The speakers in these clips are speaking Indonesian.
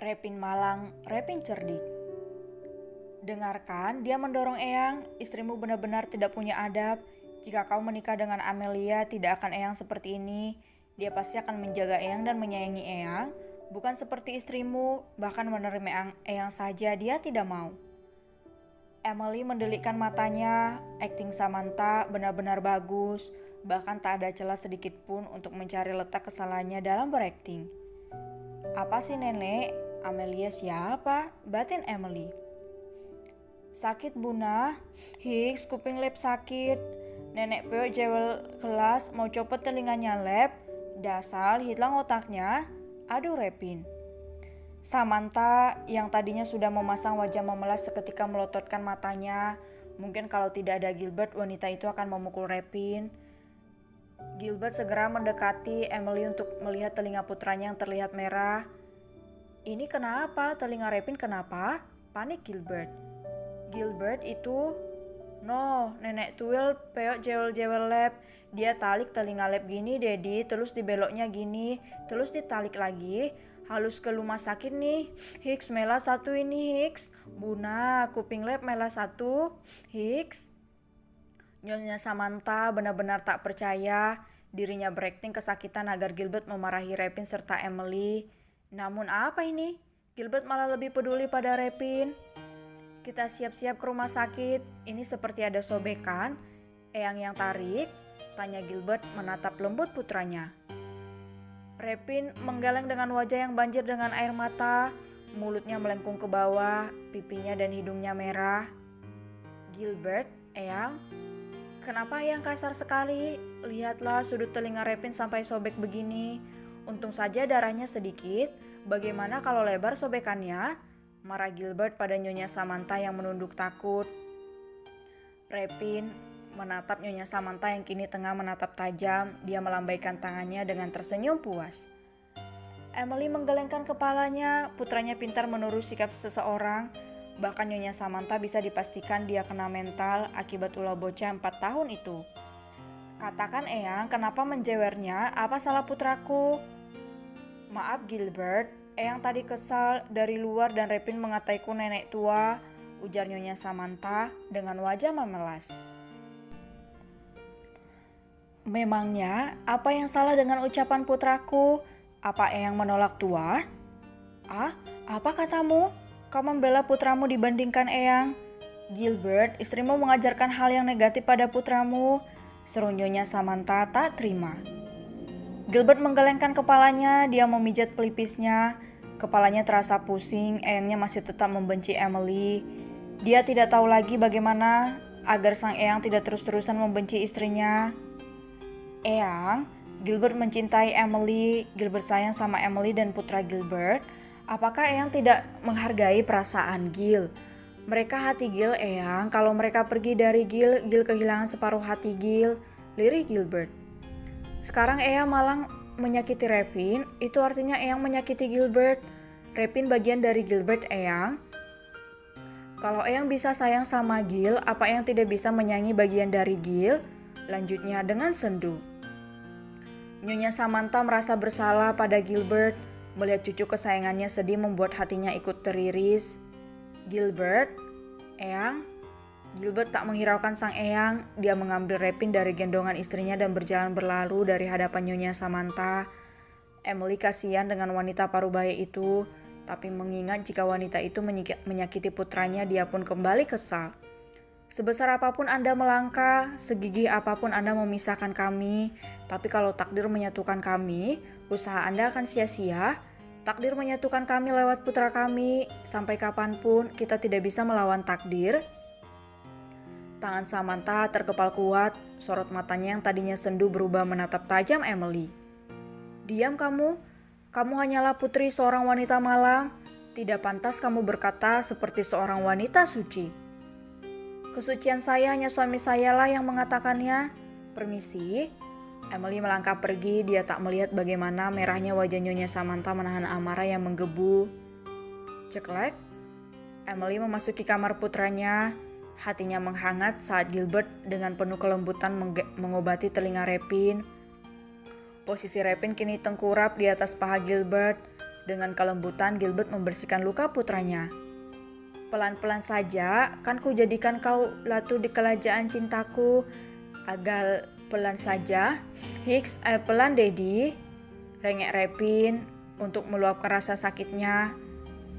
Repin malang, Repin cerdik. Dengarkan, dia mendorong Eyang, istrimu benar-benar tidak punya adab. Jika kau menikah dengan Amelia, tidak akan Eyang seperti ini. Dia pasti akan menjaga Eyang dan menyayangi Eyang, bukan seperti istrimu, bahkan menerima Eyang saja dia tidak mau. Emily mendelikkan matanya, akting Samantha benar-benar bagus, bahkan tak ada celah sedikit pun untuk mencari letak kesalahannya dalam berakting. Apa sih nenek? Amelia siapa? Batin Emily. Sakit Buna, Higgs kuping Lab sakit. Nenek Peo jewel kelas mau copot telinganya Lab. Dasar hilang otaknya. Aduh Repin. Samantha yang tadinya sudah memasang wajah memelas seketika melototkan matanya. Mungkin kalau tidak ada Gilbert, wanita itu akan memukul Repin. Gilbert segera mendekati Emily untuk melihat telinga putranya yang terlihat merah. Ini kenapa? Telinga Repin kenapa? Panik Gilbert. Gilbert itu, no, nenek tuil peok jewel-jewel Lab. Dia talik telinga Lab gini, Dedi, terus dibeloknya gini, terus ditalik lagi. Halus ke rumah sakit nih. Higgs melah satu ini Higgs. Buna, kuping Lab melah satu. Higgs. Nyonya Samantha benar-benar tak percaya. Dirinya berakting kesakitan agar Gilbert memarahi Repin serta Emily. Namun apa ini? Gilbert malah lebih peduli pada Repin. Kita siap-siap ke rumah sakit. Ini seperti ada sobekan. Eyang yang tarik? Tanya Gilbert menatap lembut putranya. Repin menggeleng dengan wajah yang banjir dengan air mata. Mulutnya melengkung ke bawah, pipinya dan hidungnya merah. Gilbert, Eyang, kenapa Eyang kasar sekali? Lihatlah sudut telinga Repin sampai sobek begini. Untung saja darahnya sedikit. Bagaimana kalau lebar sobekannya? Marah Gilbert pada Nyonya Samantha yang menunduk takut. Repin menatap Nyonya Samantha yang kini tengah menatap tajam. Dia melambaikan tangannya dengan tersenyum puas. Emily menggelengkan kepalanya. Putranya pintar menurut sikap seseorang. Bahkan Nyonya Samantha bisa dipastikan dia kena mental akibat ulah bocah 4 tahun itu. Katakan Eyang, kenapa menjewernya? Apa salah putraku? Maaf Gilbert, Eyang tadi kesal dari luar dan Repin mengataiku nenek tua, ujar Nyonya Samantha dengan wajah memelas. Memangnya apa yang salah dengan ucapan putraku? Apa Eyang menolak tua? Ah, apa katamu? Kau membela putramu dibandingkan Eyang. Gilbert, istrimu mengajarkan hal yang negatif pada putramu. Seru Nyonya Samantha tak terima. Gilbert menggelengkan kepalanya, dia memijat pelipisnya. Kepalanya terasa pusing, Eyangnya masih tetap membenci Emily. Dia tidak tahu lagi bagaimana agar sang Eyang tidak terus-terusan membenci istrinya. Eyang, Gilbert mencintai Emily, Gilbert sayang sama Emily dan putra Gilbert. Apakah Eyang tidak menghargai perasaan Gil? Mereka hati Gil, Eyang. Kalau mereka pergi dari Gil, Gil kehilangan separuh hati Gil. Lirih Gilbert. Sekarang Eyang malah menyakiti Repin, itu artinya Eyang menyakiti Gilbert. Repin bagian dari Gilbert, Eyang. Kalau Eyang bisa sayang sama Gil, apa Eyang tidak bisa menyayangi bagian dari Gil? Lanjutnya dengan sendu. Nyonya Samantha merasa bersalah pada Gilbert. Melihat cucu kesayangannya sedih membuat hatinya ikut teriris. Gilbert, Eyang. Gilbert tak menghiraukan sang Eyang. Dia mengambil Repin dari gendongan istrinya dan berjalan berlalu dari hadapan Nyonya Samantha. Emily kasihan dengan wanita parubaya itu, tapi mengingat jika wanita itu menyakiti putranya, dia pun kembali kesal. Sebesar apapun Anda melangkah, segigih apapun Anda memisahkan kami, tapi kalau takdir menyatukan kami, usaha Anda akan sia-sia. Takdir menyatukan kami lewat putra kami, sampai kapanpun kita tidak bisa melawan takdir. Tangan Samantha terkepal kuat, sorot matanya yang tadinya sendu berubah menatap tajam Emily. Diam kamu hanyalah putri seorang wanita malang, tidak pantas kamu berkata seperti seorang wanita suci. Kesucian saya hanya suami saya lah yang mengatakannya. Permisi. Emily melangkah pergi, dia tak melihat bagaimana merahnya wajah Nyonya Samantha menahan amarah yang menggebu. Ceklek. Emily memasuki kamar putranya. Hatinya menghangat saat Gilbert dengan penuh kelembutan mengobati telinga Repin. Posisi Repin kini tengkurap di atas paha Gilbert. Dengan kelembutan Gilbert membersihkan luka putranya. Pelan-pelan saja, kan ku jadikan kau latu di kelajaan cintaku. Agak pelan saja. Hicks, pelan Daddy. Rengek Repin untuk meluapkan rasa sakitnya.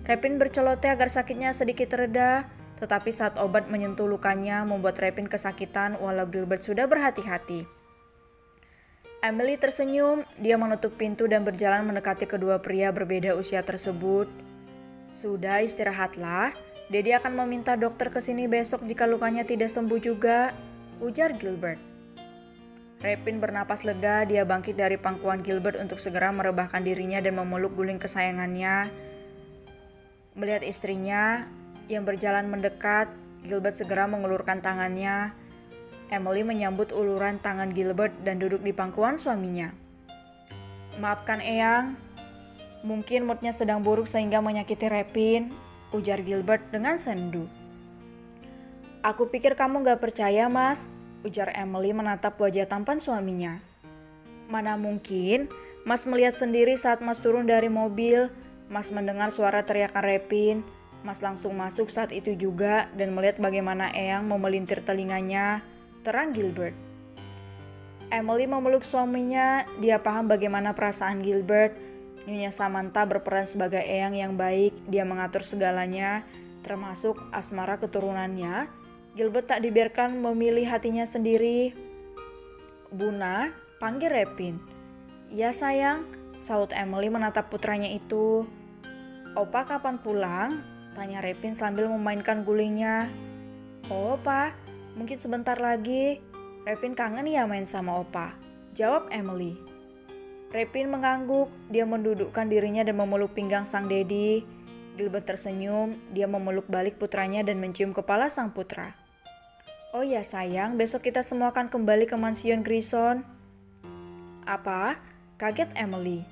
Repin berceloteh agar sakitnya sedikit reda. Tetapi saat obat menyentuh lukanya membuat Repin kesakitan walau Gilbert sudah berhati-hati. Emily tersenyum, dia menutup pintu dan berjalan mendekati kedua pria berbeda usia tersebut. Sudah, istirahatlah. Daddy akan meminta dokter kesini besok jika lukanya tidak sembuh juga, ujar Gilbert. Repin bernapas lega, dia bangkit dari pangkuan Gilbert untuk segera merebahkan dirinya dan memeluk guling kesayangannya. Melihat istrinya yang berjalan mendekat, Gilbert segera mengulurkan tangannya. Emily menyambut uluran tangan Gilbert dan duduk di pangkuan suaminya. Maafkan Eyang, mungkin moodnya sedang buruk sehingga menyakiti Repin, ujar Gilbert dengan sendu. Aku pikir kamu gak percaya, Mas, ujar Emily menatap wajah tampan suaminya. Mana mungkin, Mas melihat sendiri saat Mas turun dari mobil, Mas mendengar suara teriakan Repin, Mas langsung masuk saat itu juga dan melihat bagaimana Eyang memelintir telinganya, terang Gilbert. Emily memeluk suaminya, dia paham bagaimana perasaan Gilbert. Nyonya Samantha berperan sebagai Eyang yang baik, dia mengatur segalanya, termasuk asmara keturunannya. Gilbert tak dibiarkan memilih hatinya sendiri. Buna, panggil Repin. Ya sayang, saut Emily menatap putranya itu. Opa kapan pulang? Tanya Repin sambil memainkan gulingnya. Oh Opa, mungkin sebentar lagi. Repin kangen ya main sama Opa, jawab Emily. Repin mengangguk, dia mendudukkan dirinya dan memeluk pinggang sang Daddy. Gilbert tersenyum, dia memeluk balik putranya dan mencium kepala sang putra. Oh ya sayang, besok kita semua akan kembali ke mansion Grayson. Apa? Kaget Emily.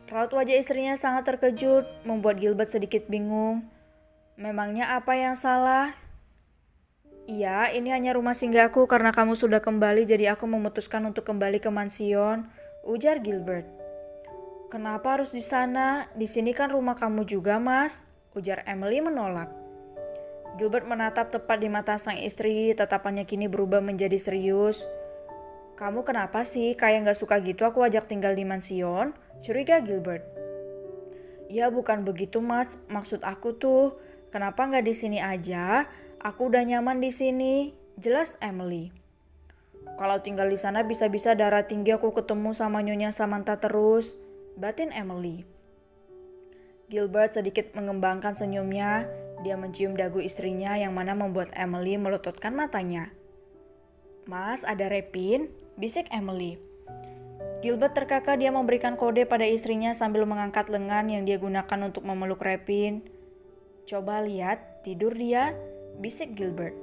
Raut wajah istrinya sangat terkejut, membuat Gilbert sedikit bingung. Memangnya apa yang salah? Iya, ini hanya rumah singgahku karena kamu sudah kembali jadi aku memutuskan untuk kembali ke mansion, ujar Gilbert. Kenapa harus di sana? Di sini kan rumah kamu juga, Mas, ujar Emily menolak. Gilbert menatap tepat di mata sang istri, tatapannya kini berubah menjadi serius. Kamu kenapa sih kayak gak suka gitu aku ajak tinggal di mansion? Curiga Gilbert. Ya bukan begitu Mas, maksud aku tuh, kenapa gak di sini aja? Aku udah nyaman di sini, jelas Emily. Kalau tinggal di sana bisa-bisa darah tinggi aku ketemu sama Nyonya Samantha terus, batin Emily. Gilbert sedikit mengembangkan senyumnya, dia mencium dagu istrinya yang mana membuat Emily melututkan matanya. Mas, ada Repin, bisik Emily. Gilbert terkakak, dia memberikan kode pada istrinya sambil mengangkat lengan yang dia gunakan untuk memeluk Repin. Coba lihat, tidur dia, bisik Gilbert.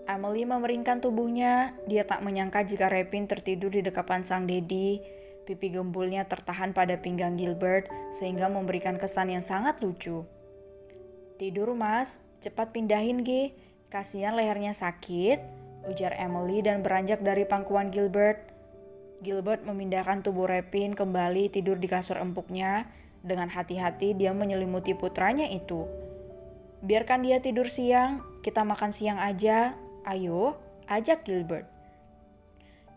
Emily memeringkan tubuhnya, dia tak menyangka jika Repin tertidur di dekapan sang Daddy. Pipi gembulnya tertahan pada pinggang Gilbert sehingga memberikan kesan yang sangat lucu. Tidur Mas, cepat pindahin Gi, kasihan lehernya sakit, ujar Emily dan beranjak dari pangkuan Gilbert. Gilbert memindahkan tubuh Repin kembali tidur di kasur empuknya. Dengan hati-hati dia menyelimuti putranya itu. Biarkan dia tidur siang, kita makan siang aja, ayo, ajak Gilbert.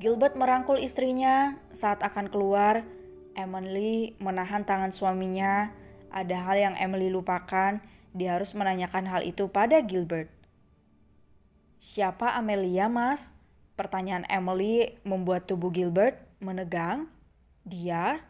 Gilbert merangkul istrinya saat akan keluar. Emily menahan tangan suaminya. Ada hal yang Emily lupakan, dia harus menanyakan hal itu pada Gilbert. Siapa Amelia, Mas? Pertanyaan Emily membuat tubuh Gilbert menegang. Dia